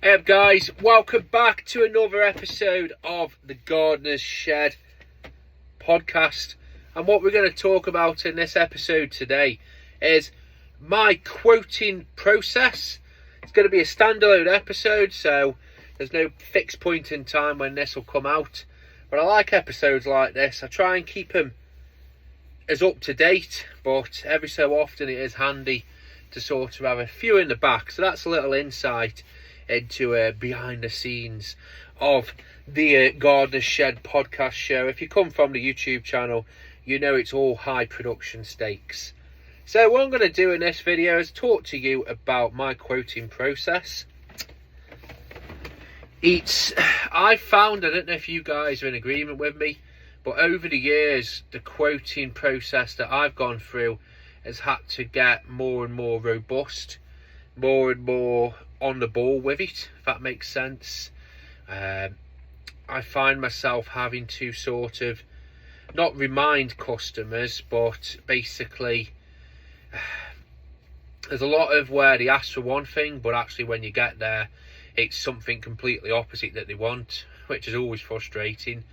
Hey up guys, welcome back to another episode of the Gardener's Shed podcast. And what we're going to talk about in this episode today is my quoting process. It's going to be a standalone episode, so there's no fixed point in time when this will come out. But I like episodes like this. I try and keep them as up to date, but every so often it is handy to sort of have a few in the back. So that's a little insight into behind the scenes of the Gardener's Shed podcast show. If you come from the YouTube channel, you know it's all high production stakes. So what I'm going to do in this video is talk to you about my quoting process. I've found, I don't know if you guys are in agreement with me, but over the years the quoting process that I've gone through has had to get more and more robust, more and more on the ball with it, if that makes sense. I find myself having to sort of not remind customers, but basically there's a lot of where they ask for one thing, but actually when you get there it's something completely opposite that they want, which is always frustrating.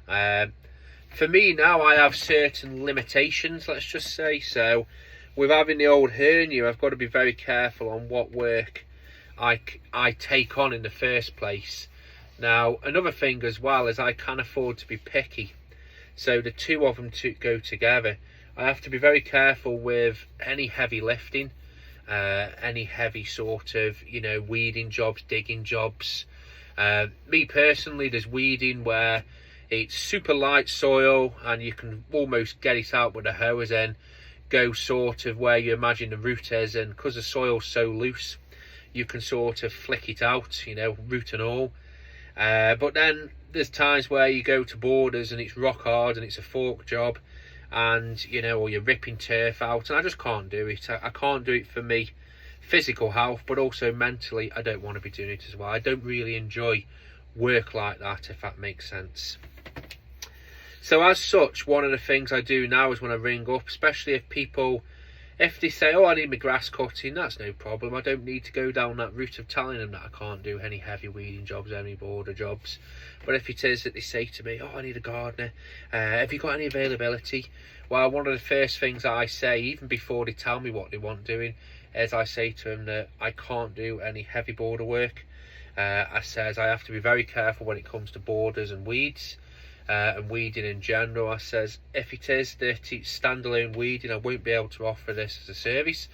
For me now, I have certain limitations, let's just say. So with having the old hernia, I've got to be very careful on what work I take on in the first place. Now, another thing as well is I can't afford to be picky. So the two of them go together. I have to be very careful with any heavy lifting, any heavy sort of, weeding jobs, digging jobs. Me personally, there's weeding where it's super light soil and you can almost get it out with a hose and go sort of where you imagine the root is, and because the soil's so loose you can sort of flick it out, root and all. But then there's times where you go to borders and it's rock hard and it's a fork job, and or you're ripping turf out, and I just can't do it. I can't do it for me physical health, but also mentally I don't want to be doing it as well. I don't really enjoy work like that, if that makes sense. So as such, one of the things I do now is when I ring up, especially if they say, oh, I need my grass cutting, that's no problem. I don't need to go down that route of telling them that I can't do any heavy weeding jobs, any border jobs. But if it is that they say to me, oh, I need a gardener, have you got any availability? Well, one of the first things that I say, even before they tell me what they want doing, is I say to them that I can't do any heavy border work. I says I have to be very careful when it comes to borders and weeds. And weeding in general. I says if it is that it's standalone weeding, I won't be able to offer this as a service.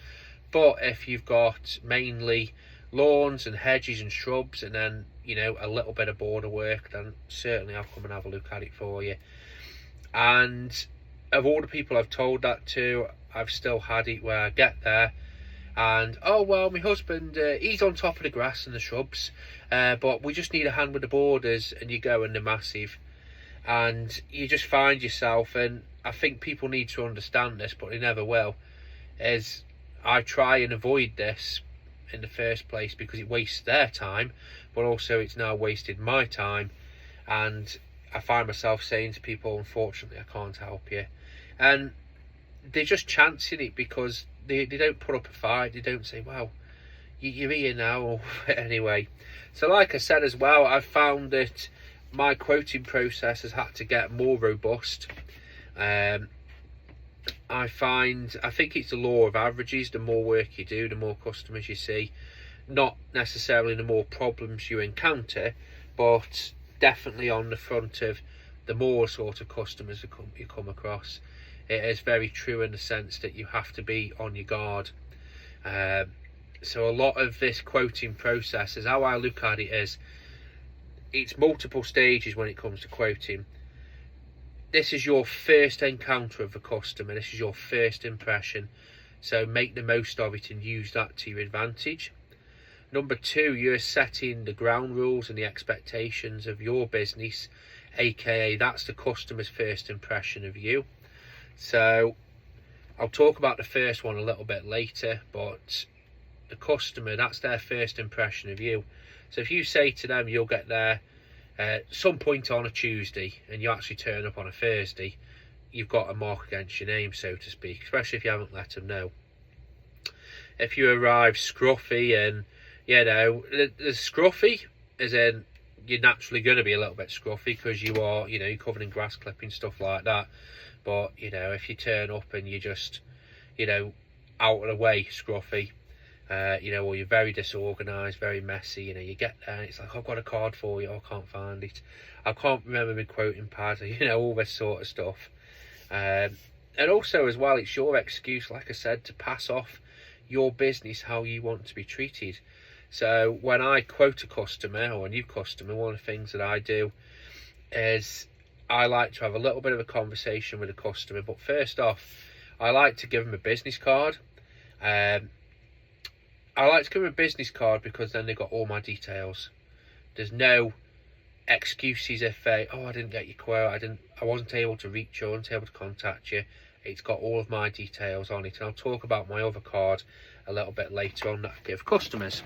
But if you've got mainly lawns and hedges and shrubs, and then a little bit of border work, then certainly I'll come and have a look at it for you. And of all the people I've told that to, I've still had it where I get there and, oh well, my husband, he's on top of the grass and the shrubs, but we just need a hand with the borders, and you go and they're massive. And you just find yourself, and I think people need to understand this, but they never will, is I try and avoid this in the first place because it wastes their time, but also it's now wasted my time. And I find myself saying to people, unfortunately I can't help you, and they're just chancing it because they don't put up a fight. They don't say, well, you're here now. Anyway, so like I said as well, I've found that my quoting process has had to get more robust. I think it's the law of averages. The more work you do, the more customers you see. Not necessarily the more problems you encounter, but definitely on the front of the more sort of customers you come across. It is very true in the sense that you have to be on your guard. So a lot of this quoting process is how I look at it is, it's multiple stages when it comes to quoting. This is your first encounter of the customer. This is your first impression. So make the most of it and use that to your advantage. Number two, you're setting the ground rules and the expectations of your business, aka that's the customer's first impression of you. So I'll talk about the first one a little bit later, but the customer, that's their first impression of you. So if you say to them you'll get there some point on a Tuesday and you actually turn up on a Thursday, you've got a mark against your name, so to speak, especially if you haven't let them know. If you arrive scruffy and You know, the scruffy, as in you're naturally going to be a little bit scruffy because you are, you know, you're covered in grass clippings, stuff like that. But, you know, if you turn up and you're just, you know, out of the way scruffy, you know, or you're very disorganised, very messy, you know, you get there and it's like, I've got a card for you, I can't find it. I can't remember my quoting pad, you know, all this sort of stuff. And also as well, it's your excuse, like I said, to pass off your business how you want to be treated. So when I quote a customer or a new customer, one of the things that I do is I like to have a little bit of a conversation with a customer. But first off, I like to give them a business card. I like to give them a business card because then they've got all my details. There's no excuses if I didn't get your quote, I wasn't able to reach you, I wasn't able to contact you. It's got all of my details on it, and I'll talk about my other card a little bit later on that I give customers.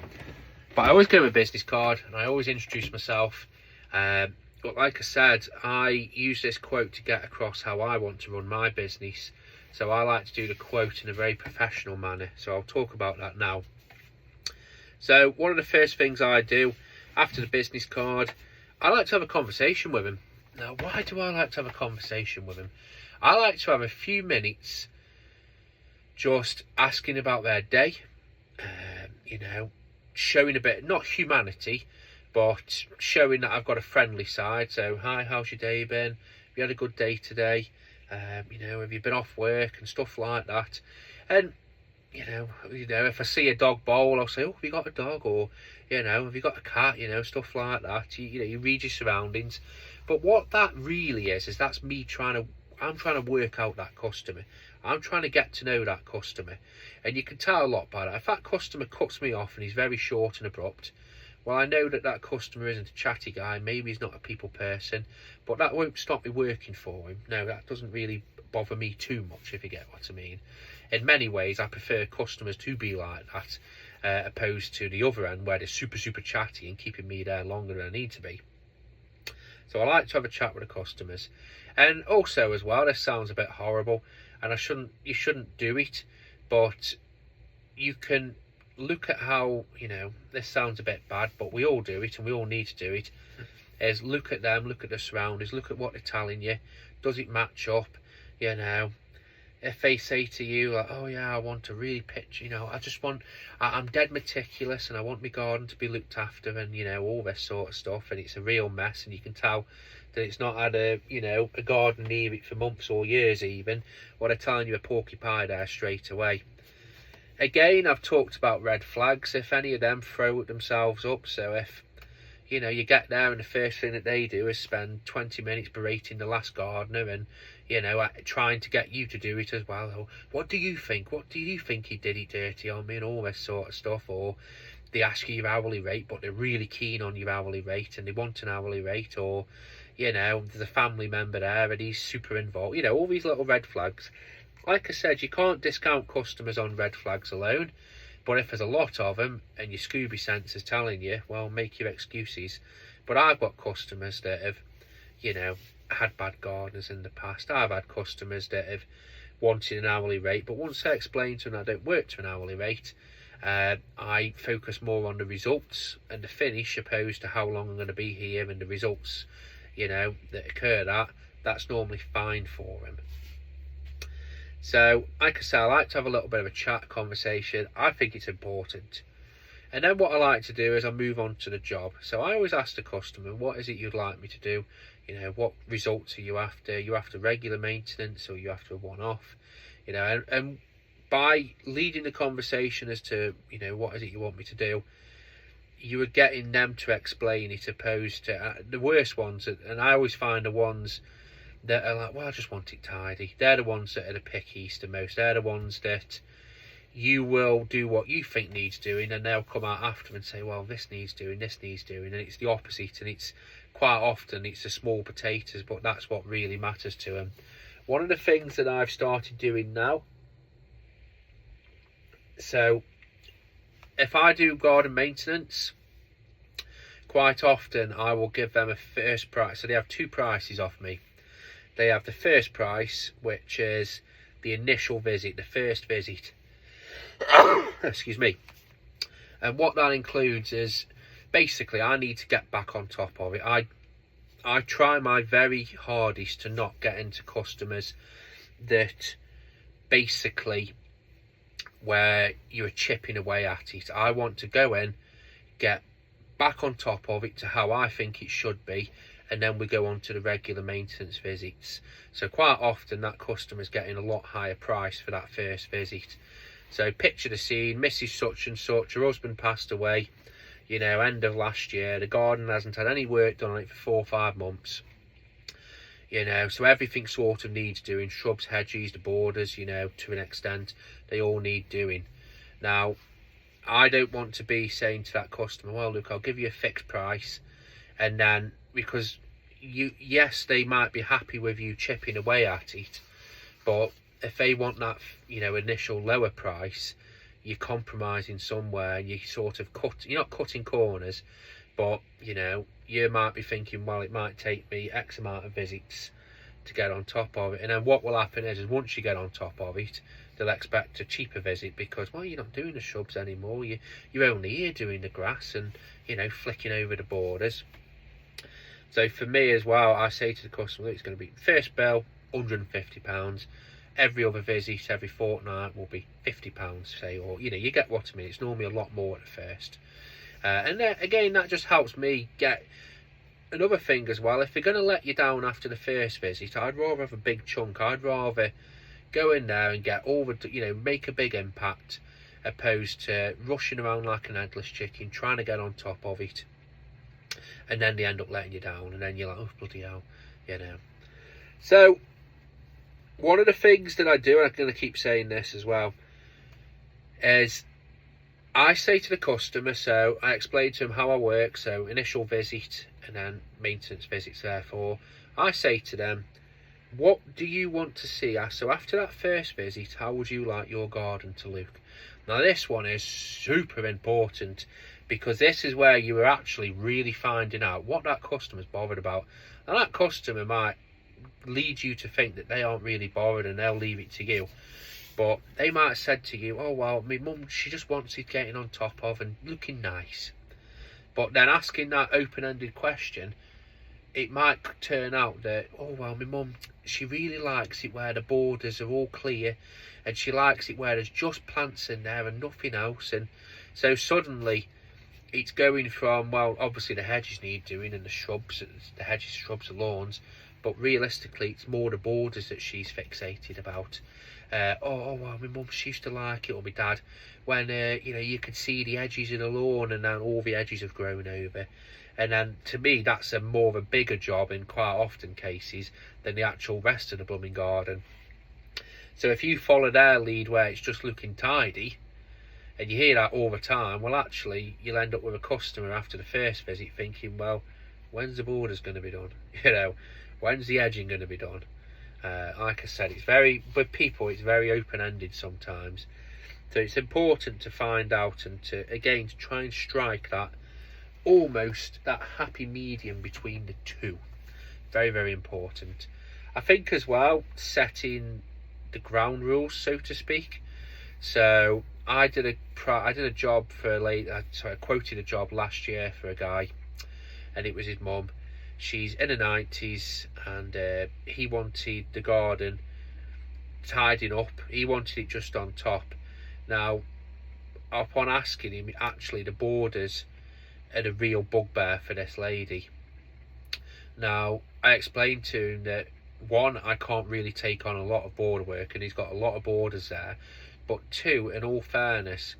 But I always give them a business card and I always introduce myself. But like I said, I use this quote to get across how I want to run my business. So I like to do the quote in a very professional manner. So I'll talk about that now. So one of the first things I do after the business card, I like to have a conversation with him. Now, why do I like to have a conversation with him? I like to have a few minutes just asking about their day, you know, showing a bit, not humanity, but showing that I've got a friendly side. So, hi, how's your day been? Have you had a good day today? You know, have you been off work and stuff like that? And, you know, if I see a dog bowl, I'll say, oh, have you got a dog? Or, you know, have you got a cat? You know, stuff like that. You know, you read your surroundings. But what that really is that's me I'm trying to work out that customer. I'm trying to get to know that customer. And you can tell a lot by that. If that customer cuts me off and he's very short and abrupt, well, I know that customer isn't a chatty guy. Maybe he's not a people person, but that won't stop me working for him. No, that doesn't really bother me too much, if you get what I mean. In many ways, I prefer customers to be like that, opposed to the other end where they're super, super chatty and keeping me there longer than I need to be. So I like to have a chat with the customers. And also as well, this sounds a bit horrible, and you shouldn't do it, but you can look at how, you know, this sounds a bit bad, but we all do it and we all need to do it, is look at them, look at the surroundings, look at what they're telling you. Does it match up? You know, if they say to you like, oh yeah, I want to really pitch, you know, I'm dead meticulous and I want my garden to be looked after and, you know, all this sort of stuff, and it's a real mess and you can tell that it's not had a garden near it for months or years even, well, they're telling you a porcupine there straight away. Again, I've talked about red flags. If any of them throw themselves up, so if, you know, you get there and the first thing that they do is spend 20 minutes berating the last gardener and, you know, trying to get you to do it as well. Or, what do you think? What do you think he did it dirty on me and all this sort of stuff? Or they ask you your hourly rate, but they're really keen on your hourly rate and they want an hourly rate. Or, you know, there's a family member there and he's super involved. You know, all these little red flags. Like I said, you can't discount customers on red flags alone. But if there's a lot of them and your Scooby sense is telling you, well, make your excuses. But I've got customers that have, you know, had bad gardeners in the past. I've had customers that have wanted an hourly rate, but once I explain to them I don't work to an hourly rate, I focus more on the results and the finish opposed to how long I'm going to be here, and the results, you know, that occur, that's normally fine for them. So, like I say, I like to have a little bit of a chat, conversation. I think it's important. And then what I like to do is I move on to the job. So I always ask the customer, what is it you'd like me to do? You know, what results are you after? You after regular maintenance or you after a one-off? You know, and by leading the conversation as to, you know, what is it you want me to do, you are getting them to explain it, opposed to the worst ones. And I always find the ones that are like, well, I just want it tidy. They're the ones that are the pickiest the most. They're the ones that you will do what you think needs doing, and they'll come out after and say, well, this needs doing, and it's the opposite. And it's quite often it's the small potatoes, but that's what really matters to them. One of the things that I've started doing now, so if I do garden maintenance, quite often I will give them a first price. So they have two prices off me. They have the first price, which is the initial visit, the first visit. Excuse me. And what that includes is basically I need to get back on top of it. I try my very hardest to not get into customers that basically where you're chipping away at it. I want to go in, get back on top of it to how I think it should be, and then we go on to the regular maintenance visits. So quite often that customer's getting a lot higher price for that first visit. So picture the scene, Mrs. such and such, her husband passed away, you know, end of last year. The garden hasn't had any work done on it for 4 or 5 months. You know, so everything sort of needs doing. Shrubs, hedges, the borders, you know, to an extent, they all need doing. Now, I don't want to be saying to that customer, well, look, I'll give you a fixed price. And then, because yes, they might be happy with you chipping away at it, but if they want that, you know, initial lower price, you're compromising somewhere, and you sort of you're not cutting corners, but, you know, you might be thinking, well, it might take me X amount of visits to get on top of it. And then what will happen is once you get on top of it, they'll expect a cheaper visit because, well, you're not doing the shrubs anymore. You're only here doing the grass and, you know, flicking over the borders. So for me as well, I say to the customer, it's going to be first bill, £150. Every other visit, every fortnight will be £50, say, or, you know, you get what I mean. It's normally a lot more at first. And then, again, that just helps me get another thing as well. If they're going to let you down after the first visit, I'd rather have a big chunk. I'd rather go in there and get all the, you know, make a big impact, opposed to rushing around like an headless chicken, trying to get on top of it. And then they end up letting you down, and then you're like, oh, bloody hell, you know. So, one of the things that I do, and I'm going to keep saying this as well, is I say to the customer, so I explain to them how I work, so initial visit and then maintenance visits therefore. I say to them, what do you want to see? So after that first visit, how would you like your garden to look? Now this one is super important, because this is where you are actually really finding out what that customer's bothered about. And that customer might lead you to think that they aren't really bothered and they'll leave it to you. But they might have said to you, oh, well, my mum, she just wants it getting on top of and looking nice. But then asking that open-ended question, it might turn out that, oh, well, my mum, she really likes it where the borders are all clear, and she likes it where there's just plants in there and nothing else. And so suddenly it's going from, well, obviously the hedges need doing and the shrubs, the hedges, shrubs, the lawns, but realistically it's more the borders that she's fixated about. Well, my mum, she used to like it, or my dad, when, you know, you could see the edges of the lawn and then all the edges have grown over. And then, to me, that's more of a bigger job in quite often cases than the actual rest of the blooming garden. So if you follow their lead where it's just looking tidy, and you hear that all the time, well, actually, you'll end up with a customer after the first visit thinking, well, when's the borders going to be done? You know, when's the edging going to be done? Like I said, with people, it's very open-ended sometimes. So it's important to find out and to try and strike that happy medium between the two. Very, very important. I think as well, setting the ground rules, so to speak. So I did a job for I quoted a job last year for a guy, and it was his mum. She's in her 90s, and he wanted the garden tidying up. He wanted it just on top. Now, upon asking him, actually the borders are the real bugbear for this lady. Now, I explained to him that, one, I can't really take on a lot of border work, and he's got a lot of borders there. But two, in all fairness,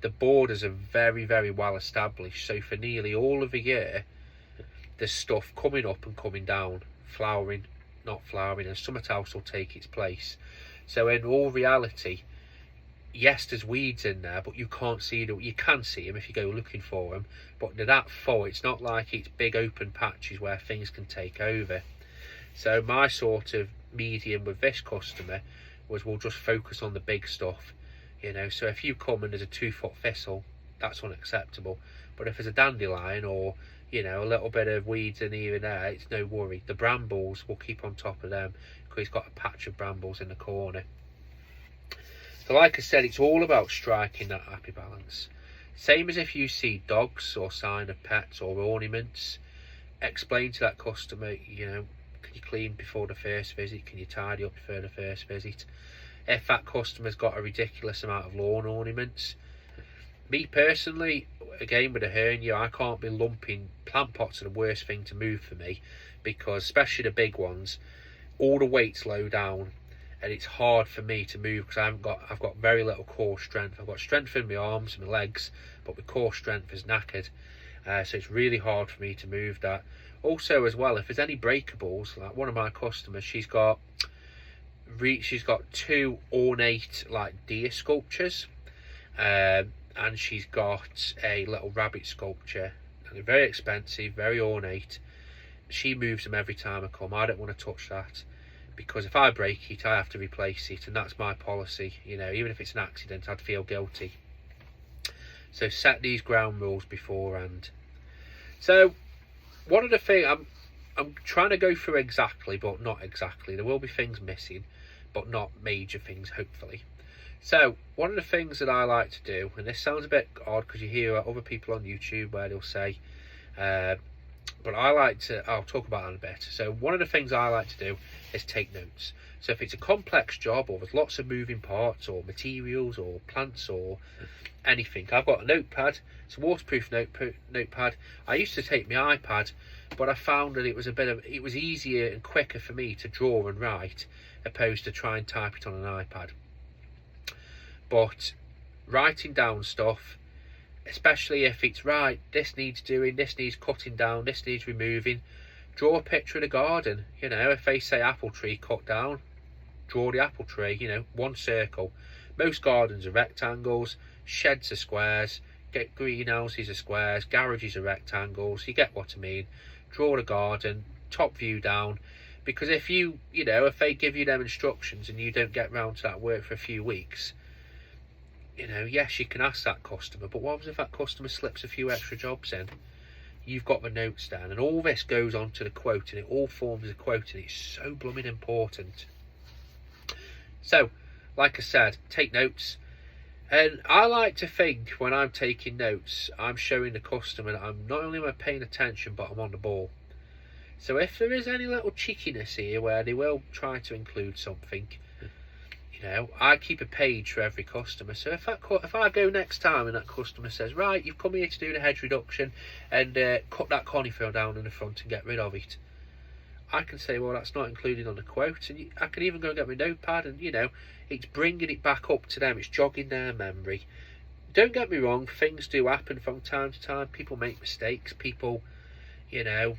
the borders are very, very well established. So for nearly all of the year, there's stuff coming up and coming down, flowering, not flowering, and something else will take its place. So in all reality, yes, there's weeds in there, but you can't see them. You can see them if you go looking for them, but they're that full. It's not like it's big open patches where things can take over. So my sort of medium with this customer was, we'll just focus on the big stuff. You know, so if you come and there's a 2-foot thistle, that's unacceptable. But if there's a dandelion or, you know, a little bit of weeds in here and there, it's no worry. The brambles, we'll keep on top of them, because he's got a patch of brambles in the corner. So like I said, it's all about striking that happy balance. Same as if you see dogs or sign of pets or ornaments, explain to that customer, you know, can you clean before the first visit? Can you tidy up before the first visit? If that customer's got a ridiculous amount of lawn ornaments, me personally, again with a hernia, I can't be lumping. Plant pots are the worst thing to move for me, because especially the big ones, all the weight's low down, and it's hard for me to move because I've got very little core strength. I've got strength in my arms and my legs, but my core strength is knackered, so it's really hard for me to move that. Also, as well, if there's any breakables, like one of my customers, she's got two ornate like deer sculptures, and she's got a little rabbit sculpture, and they're very expensive, very ornate. She moves them every time I come. I don't want to touch that, because if I break it, I have to replace it, and that's my policy. You know, even if it's an accident, I'd feel guilty. So set these ground rules beforehand. So one of the things I'm trying to go through exactly, but not exactly. There will be things missing, but not major things, hopefully. So one of the things that I like to do, and this sounds a bit odd because you hear other people on YouTube where they'll say, but I'll talk about that in a bit. So one of the things I like to do is take notes. So if it's a complex job, or there's lots of moving parts or materials or plants or anything, I've got a notepad. It's a waterproof notepad. I used to take my iPad, but I found that it was easier and quicker for me to draw and write, opposed to try and type it on an iPad. But writing down stuff, especially if it's right, this needs doing, this needs cutting down, this needs removing, draw a picture of the garden. You know, if they say apple tree cut down, draw the apple tree, you know, one circle. Most gardens are rectangles, sheds are squares, get greenhouses are squares, garages are rectangles. You get what I mean. Draw the garden, top view down, because if they give you them instructions and you don't get round to that work for a few weeks, you know, yes, you can ask that customer, but what happens if that customer slips a few extra jobs in? You've got the notes down, and all this goes on to the quote, and it all forms a quote, and it's so blooming important. So, like I said, take notes. And I like to think when I'm taking notes, I'm showing the customer that I'm not only am I paying attention, but I'm on the ball. So if there is any little cheekiness here where they will try to include something, you know, I keep a page for every customer. So if I go next time and that customer says, right, you've come here to do the hedge reduction and cut that conifer down in the front and get rid of it, I can say, well, that's not included on the quote, and I can even go and get my notepad, and you know, it's bringing it back up to them, it's jogging their memory. Don't get me wrong, things do happen from time to time. People make mistakes. People, you know,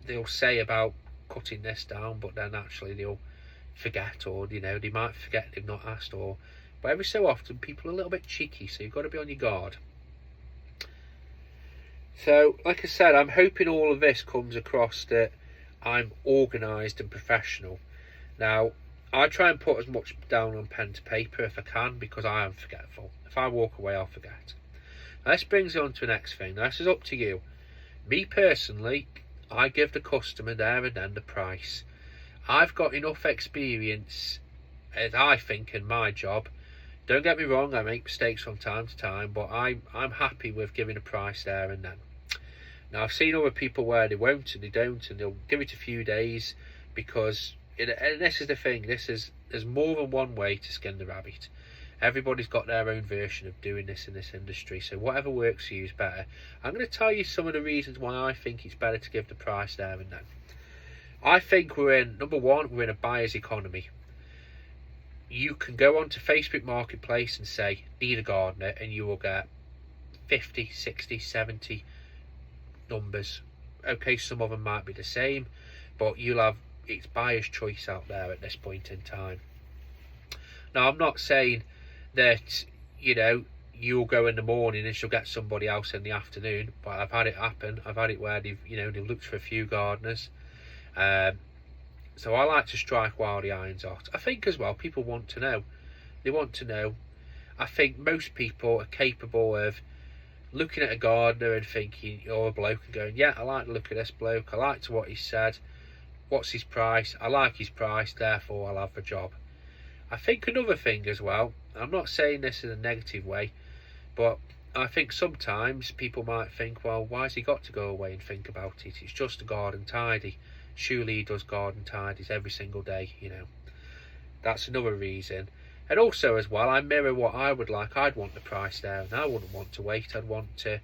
they'll say about cutting this down, but then actually they'll forget, or you know, they might forget they've not asked, but every so often people are a little bit cheeky, so you've got to be on your guard. So like I said, I'm hoping all of this comes across that I'm organised and professional. Now, I try and put as much down on pen to paper if I can, because I am forgetful. If I walk away, I'll forget. Now, this brings me on to the next thing. Now, this is up to you. Me personally, I give the customer there and then the price. I've got enough experience, as I think, in my job. Don't get me wrong, I make mistakes from time to time, but I'm happy with giving a price there and then. Now, I've seen other people where they won't and they don't, and they'll give it a few days, because, and this is the thing, there's more than one way to skin the rabbit. Everybody's got their own version of doing this in this industry, so whatever works for you is better. I'm going to tell you some of the reasons why I think it's better to give the price there and then. I think number one, we're in a buyer's economy. You can go onto Facebook Marketplace and say, need a gardener, and you will get 50, 60, 70 numbers. Okay, some of them might be the same, but it's buyer's choice out there at this point in time. Now, I'm not saying that, you know, you'll go in the morning and she'll get somebody else in the afternoon, but I've had it happen. I've had it where they've looked for a few gardeners. So I like to strike while the iron's hot. I think as well, people want to know. They want to know. I think most people are capable of looking at a gardener and thinking, or a bloke, and going, yeah, I like the look of this bloke, I liked what he said, what's his price, I like his price, therefore I'll have the job. I think another thing as well, I'm not saying this in a negative way, but I think sometimes people might think, well, why has he got to go away and think about it? It's just a garden tidy. Surely he does garden tidies every single day, you know. That's another reason. And also as well, I mirror what I would like. I'd want the price there, and I wouldn't want to wait. I'd want to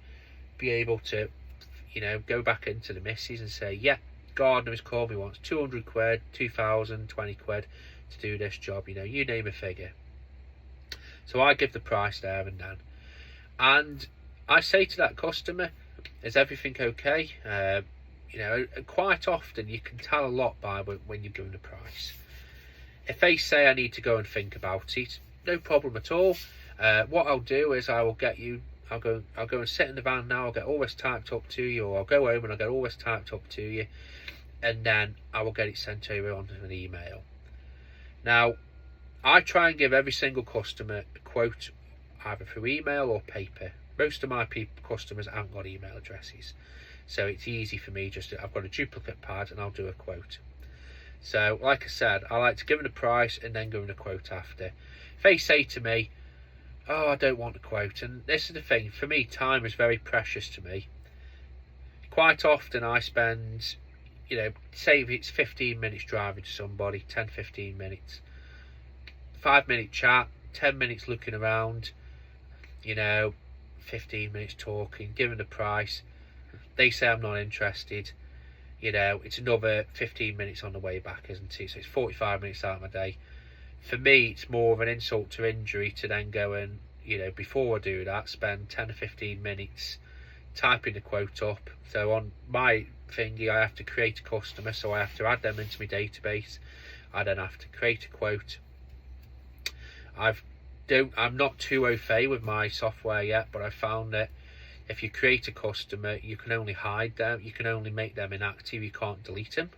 be able to, you know, go back into the missus and say, yeah, gardener has called me, wants 200 quid, 2,000, 20 quid to do this job, you know, you name a figure. So I give the price there and then. And I say to that customer, is everything okay? You know, quite often you can tell a lot by when you're giving the price. If they say I need to go and think about it, no problem at all. What I'll do is I will get you, I'll go and sit in the van now, I'll get all this typed up to you, or I'll go home and I'll get all this typed up to you, and then I will get it sent over on an email. Now, I try and give every single customer a quote, either through email or paper. Most of my customers haven't got email addresses, so it's easy for me. I've got a duplicate pad and I'll do a quote. So, like I said, I like to give them a price and then give them a quote after. If they say to me, oh, I don't want a quote, and this is the thing, for me, time is very precious to me. Quite often I spend, you know, say if it's 15 minutes driving to somebody, 10-15 minutes, 5-minute chat, 10 minutes looking around, you know, 15 minutes talking, giving the price. They say I'm not interested. You know, it's another 15 minutes on the way back, isn't it? So it's 45 minutes out of my day. For me, it's more of an insult to injury to then go and, you know, before I do that, spend 10 or 15 minutes typing the quote up. So on my thingy, I have to create a customer, so I have to add them into my database. I then have to create a quote. I'm not too au fait with my software yet, but I found that if you create a customer, you can only hide them, you can only make them inactive, you can't delete them.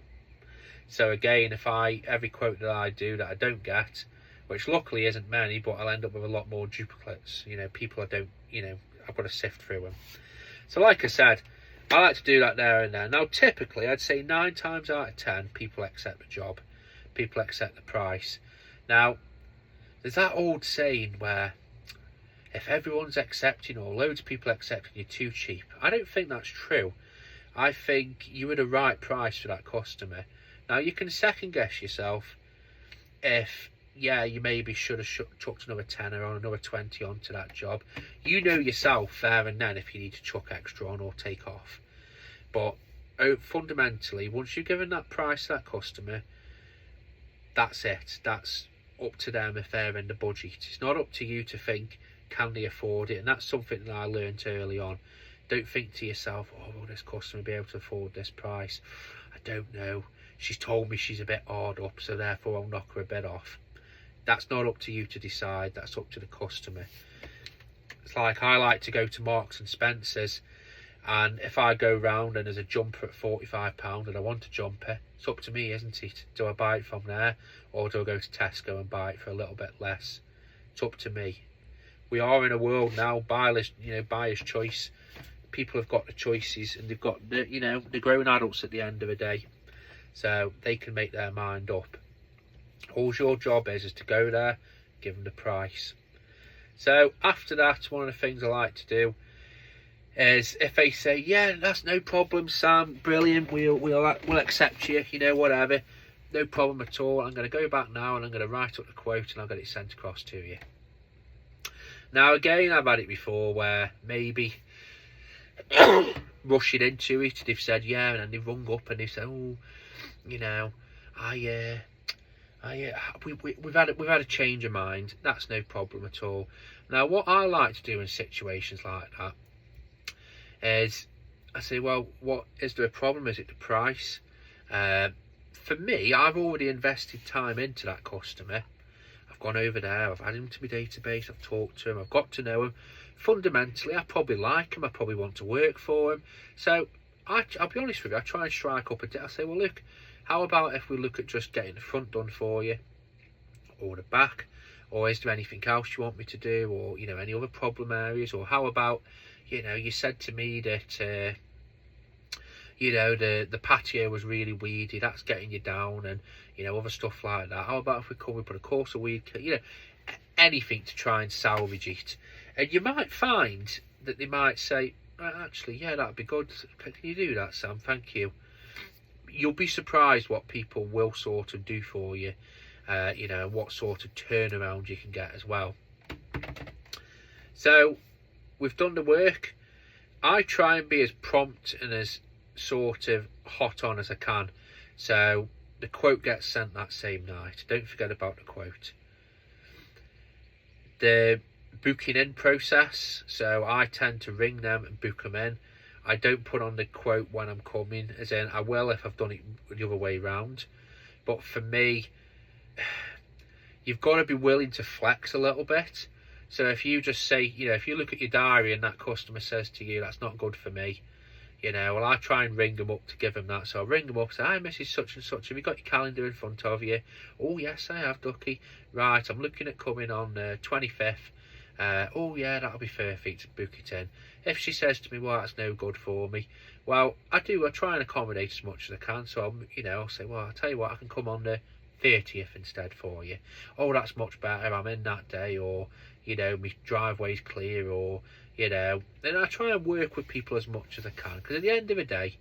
So again, if every quote that I do that I don't get, which luckily isn't many, but I'll end up with a lot more duplicates, you know, people I don't, you know, I've got to sift through them. So like I said, I like to do that there and then. Now typically, I'd say 9 times out of 10, people accept the job, people accept the price. Now, there's that old saying where if everyone's accepting, or loads of people accepting, you're too cheap. I don't think that's true. I think you were the right price for that customer. Now, you can second guess yourself if, yeah, you maybe should have chucked another 10 or another 20 onto that job. You know yourself there and then if you need to chuck extra on or take off. But fundamentally, once you've given that price to that customer, that's it. That's up to them if they're in the budget. It's not up to you to think, can they afford it? And that's something that I learned early on. Don't think to yourself, oh, will this customer be able to afford this price? I don't know. She's told me she's a bit hard up, so therefore I'll knock her a bit off. That's not up to you to decide. That's up to the customer. It's like I like to go to Marks and Spencer's, and if I go round and there's a jumper at £45 and I want a jumper, it's up to me, isn't it? Do I buy it from there, or do I go to Tesco and buy it for a little bit less? It's up to me. We are in a world now, buyer's choice. People have got the choices, and they've got the, you know, the grown adults at the end of the day, so they can make their mind up. All your job is to go there, give them the price. So after that, one of the things I like to do is if they say, yeah, that's no problem, Sam, brilliant, we'll accept you, you know, whatever, no problem at all. I'm going to go back now and I'm going to write up the quote and I'll get it sent across to you. Now again, I've had it before where maybe rushing into it, they've said yeah, and then they've rung up and they've said, oh, you know, we've had a change of mind. That's no problem at all. Now, what I like to do in situations like that is I say, well, what is there a problem? Is it the price? For me, I've already invested time into that customer. I've gone over there, I've added him to my database, I've talked to him, I've got to know him. Fundamentally, I probably like him, I probably want to work for him. So I'll be honest with you, I try and strike up a deal. I say, well, look, how about if we look at just getting the front done for you, or the back, or is there anything else you want me to do, or, you know, any other problem areas, or how about, you know, you said to me that you know, the patio was really weedy, that's getting you down, and, you know, other stuff like that. How about if we put a course of weed, you know, anything to try and salvage it. And you might find that they might say, actually, yeah, that'd be good. Can you do that, Sam? Thank you. You'll be surprised what people will sort of do for you, you know, what sort of turnaround you can get as well. So we've done the work. I try and be as prompt and as sort of hot on as I can. So the quote gets sent that same night. Don't forget about the quote. The booking in process. So I tend to ring them and book them in. I don't put on the quote when I'm coming, as in I will if I've done it the other way round. But for me, you've got to be willing to flex a little bit. So if you just say, you know, if you look at your diary and that customer says to you, that's not good for me, you know, well, I try and ring them up to give them that. So I'll ring them up and say, hi, Mrs. Such and Such, have you got your calendar in front of you? Oh, yes, I have, Ducky. Right, I'm looking at coming on 25th. Oh, yeah, that'll be perfect. Book it in. If she says to me, well, that's no good for me, well, I try and accommodate as much as I can. So, I'll say, well, I'll tell you what, I can come on the 30th instead for you. Oh, that's much better. I'm in that day. Or, you know, my driveway's clear. Or, you know, and I try and work with people as much as I can. Because at the end of the day,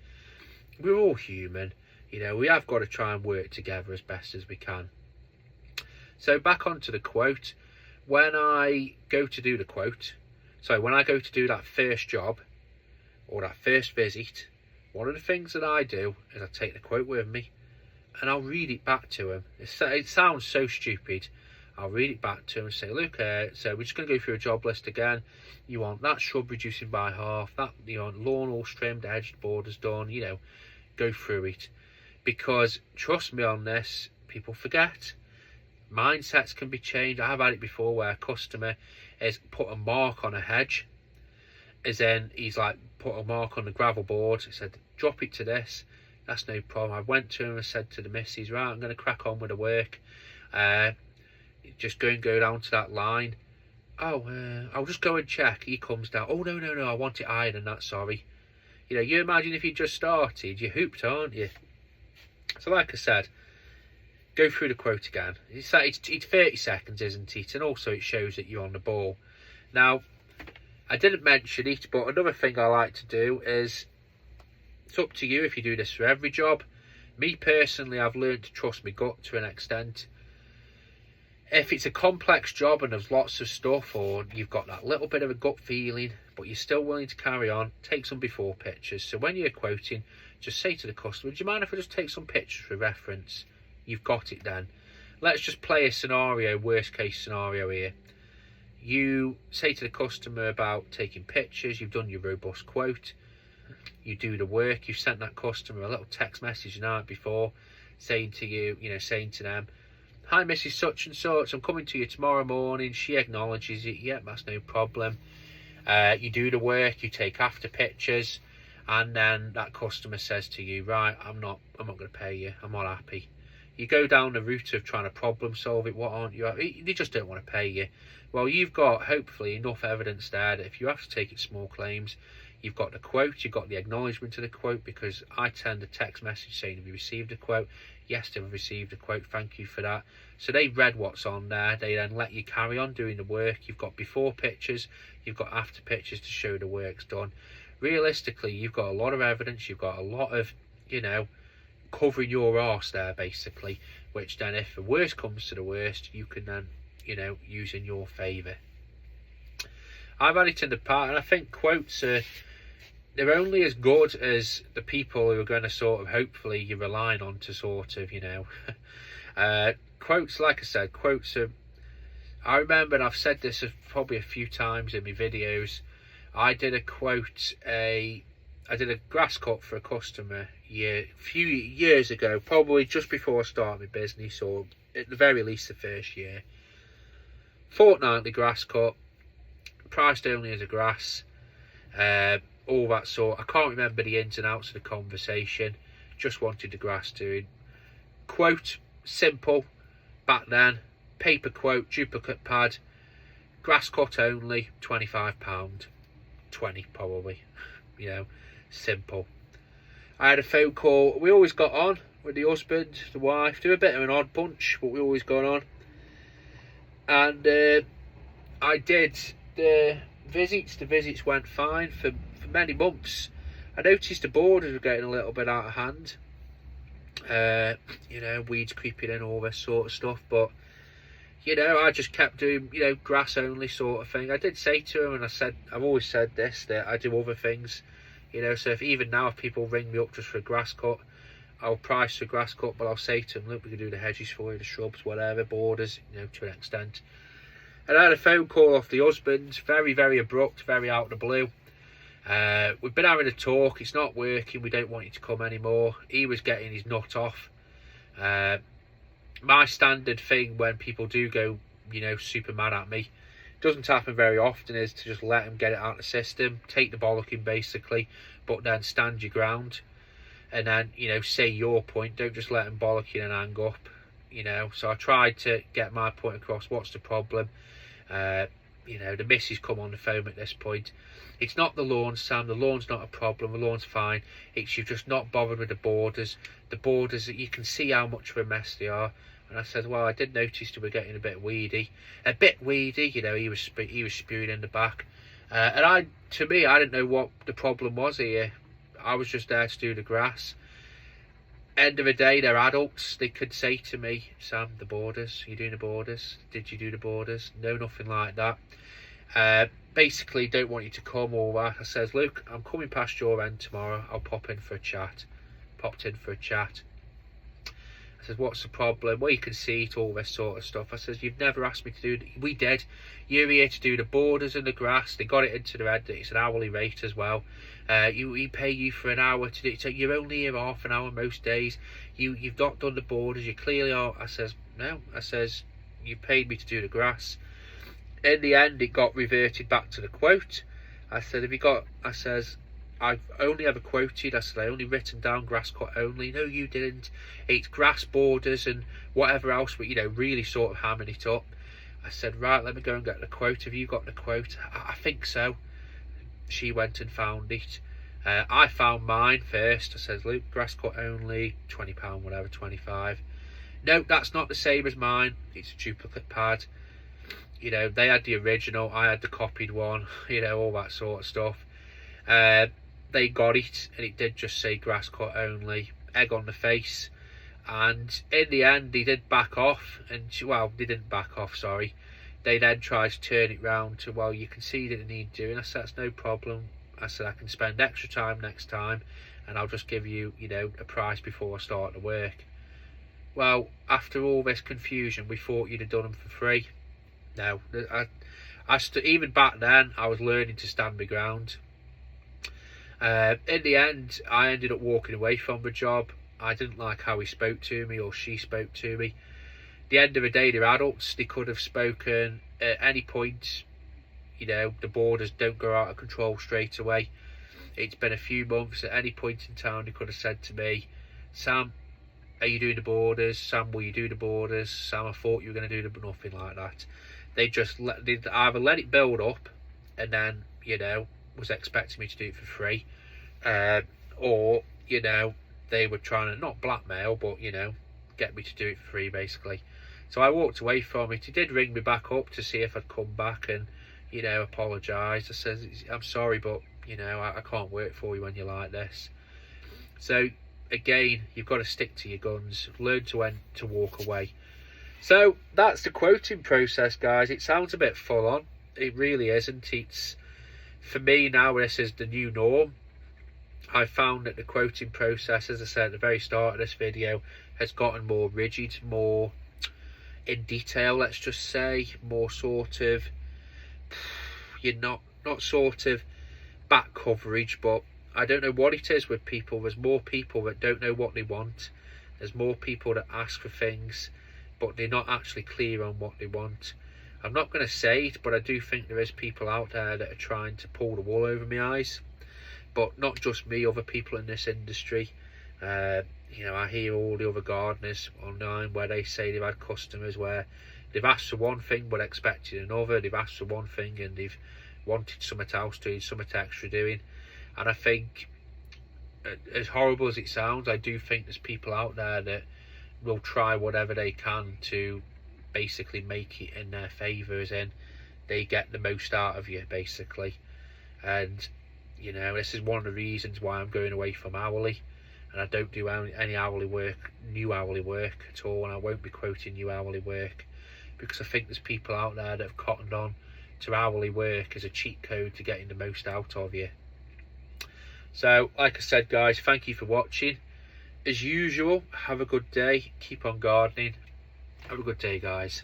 we're all human. You know, we have got to try and work together as best as we can. So back onto the quote. When I go to do the quote, when I go to do that first job or that first visit, one of the things that I do is I take the quote with me and I'll read it back to him. It sounds so stupid. I'll read it back to him and say, look, so we're just going to go through a job list again. You want that shrub reducing by half, that, you know, lawn all trimmed, edged, borders done, you know, go through it. Because trust me on this, people forget. Mindsets can be changed. I have had it before where a customer has put a mark on a hedge, as in he's like put a mark on the gravel board. He said, drop it to this. That's no problem. I went to him and said to the missus, right, I'm going to crack on with the work. Just go down to that line. Oh, I'll just go and check. He comes down. Oh, no, I want it higher than that, sorry. You know, you imagine if you just started, you're hooped, aren't you? So like I said, go through the quote again. It's 30 seconds, isn't it? And also it shows that you're on the ball. Now, I didn't mention it, but another thing I like to do is, it's up to you if you do this for every job. Me personally, I've learned to trust my gut to an extent. If it's a complex job and there's lots of stuff, or you've got that little bit of a gut feeling, but you're still willing to carry on, take some before pictures. So when you're quoting, just say to the customer, do you mind if I just take some pictures for reference? You've got it then. Let's just play a scenario, worst case scenario here. You say to the customer about taking pictures, you've done your robust quote, you do the work, you've sent that customer a little text message the night before saying to them, hi Mrs. Such and Such, I'm coming to you tomorrow morning. She acknowledges it, yep, that's no problem. You do the work, you take after pictures, and then that customer says to you, right, I'm not going to pay you, I'm not happy. You go down the route of trying to problem solve it. What aren't you? They just don't want to pay you. Well, you've got hopefully enough evidence there that if you have to take it small claims, you've got the quote, you've got the acknowledgement of the quote, because I send a text message saying, have you received a quote? Yes, they've received a quote, thank you for that. So they've read what's on there. They then let you carry on doing the work. You've got before pictures, you've got after pictures to show the work's done. Realistically, you've got a lot of evidence, you've got a lot of, you know, covering your arse there basically, which then if the worst comes to the worst, you can then, you know, use in your favour. I've had it in the past, and I think quotes are, they're only as good as the people who are going to sort of, hopefully you're relying on to sort of, you know, quotes, like I said, quotes are, I remember, and I've said this probably a few times in my videos, I did a grass cut for a customer a few years ago, probably just before I started my business, or at the very least the first year. Fortnightly grass cut, priced only as a grass, all that sort. I can't remember the ins and outs of the conversation, just wanted the grass doing. Quote, simple, back then, paper quote, duplicate pad, grass cut only, £25, 20 probably, you know, simple. I had a phone call. We always got on with the husband, the wife. They were a bit of an odd bunch, but we always got on. And I did the the visits went fine for many months. I noticed the borders were getting a little bit out of hand. You know, weeds creeping in, all this sort of stuff. But, you know, I just kept doing, you know, grass only sort of thing. I did say to him, and I've always said this, that I do other things. You know, so even now if people ring me up just for a grass cut, I'll price the grass cut, but I'll say to them, look, we can do the hedges for you, the shrubs, whatever, borders, you know, to an extent. And I had a phone call off the husband, very, very abrupt, very out of the blue. We've been having a talk, it's not working, we don't want you to come anymore. He was getting his nut off. My standard thing when people do go, you know, super mad at me, doesn't happen very often, is to just let them get it out of the system, take the bollocking basically, but then stand your ground. And then, you know, say your point, don't just let them bollock you and hang up, you know. So I tried to get my point across, what's the problem? You know, the missus come on the phone at this point. It's not the lawn, Sam, the lawn's not a problem, the lawn's fine. It's you've just not bothered with the borders. The borders, you can see how much of a mess they are. And I said, well, I did notice they were getting a bit weedy. You know, he was spewing in the back. And to me, I didn't know what the problem was here. I was just there to do the grass. End of the day, they're adults. They could say to me, Sam, the borders, you doing the borders? Did you do the borders? No, nothing like that. Basically, don't want you to come, all that. I says, look, I'm coming past your end tomorrow. I'll pop in for a chat. Popped in for a chat. I says, what's the problem? Well, you can see it, all this sort of stuff. I says, you've never asked me to do it. We did. You're here to do the borders and the grass. They got it into their head that it's an hourly rate as well. We pay you for an hour to do it. So you're only here half an hour most days. You've not done the borders. You clearly are. I says, no. I says, you paid me to do the grass. In the end, it got reverted back to the quote. I said, I says, I've only ever quoted, I said, I only written down grass cut only. No, you didn't. It's grass borders and whatever else, but, you know, really sort of hamming it up. I said, right, let me go and get the quote. Have you got the quote? I think so. She went and found it. I found mine first. I said, look, grass cut only, £20, whatever, 25. No, that's not the same as mine. It's a duplicate pad. You know, they had the original, I had the copied one, you know, all that sort of stuff. They got it, and it did just say grass cut only, egg on the face. And in the end, they did back off, and, well, they didn't back off, sorry. They then tried to turn it round to, well, you can see that it needs doing. I said, that's no problem. I said, I can spend extra time next time, and I'll just give you, you know, a price before I start the work. Well, after all this confusion, we thought you'd have done them for free. No, even back then, I was learning to stand my ground. In the end, I ended up walking away from the job. I didn't like how he spoke to me, or she spoke to me. At the end of the day, they're adults. They could have spoken at any point. You know, the borders don't go out of control straight away. It's been a few months. At any point in time, they could have said to me, Sam, are you doing the borders? Sam, will you do the borders? Sam, I thought you were going to do the... Nothing like that. They'd either let it build up and then, you know, was expecting me to do it for free, or, you know, they were trying to not blackmail, but, you know, get me to do it for free basically. So I walked away from it. He did ring me back up to see if I'd come back and, you know, apologise. I said, I'm sorry, but, you know, I can't work for you when you're like this. So again, you've got to stick to your guns, learn to when to walk away. So that's the quoting process, guys. It sounds a bit full on. It really isn't. It's, for me now, this is the new norm. I found that the quoting process, as I said at the very start of this video, has gotten more rigid, more in detail, let's just say, more sort of, you're not sort of back coverage, but I don't know what it is with people. There's more people that don't know what they want. There's more people that ask for things, but they're not actually clear on what they want. I'm not going to say it, but I do think there is people out there that are trying to pull the wool over my eyes. But not just me, other people in this industry. You know, I hear all the other gardeners online where they say they've had customers where they've asked for one thing but expected another. They've asked for one thing and they've wanted something else doing, something extra doing. And I think, as horrible as it sounds, I do think there's people out there that will try whatever they can to basically make it in their favour, as in they get the most out of you, basically. And you know, this is one of the reasons why I'm going away from hourly, and I don't do any hourly work, new hourly work at all, and I won't be quoting new hourly work, because I think there's people out there that have cottoned on to hourly work as a cheat code to getting the most out of you. So like I said, guys, thank you for watching. As usual, have a good day, keep on gardening. Have a good day, guys.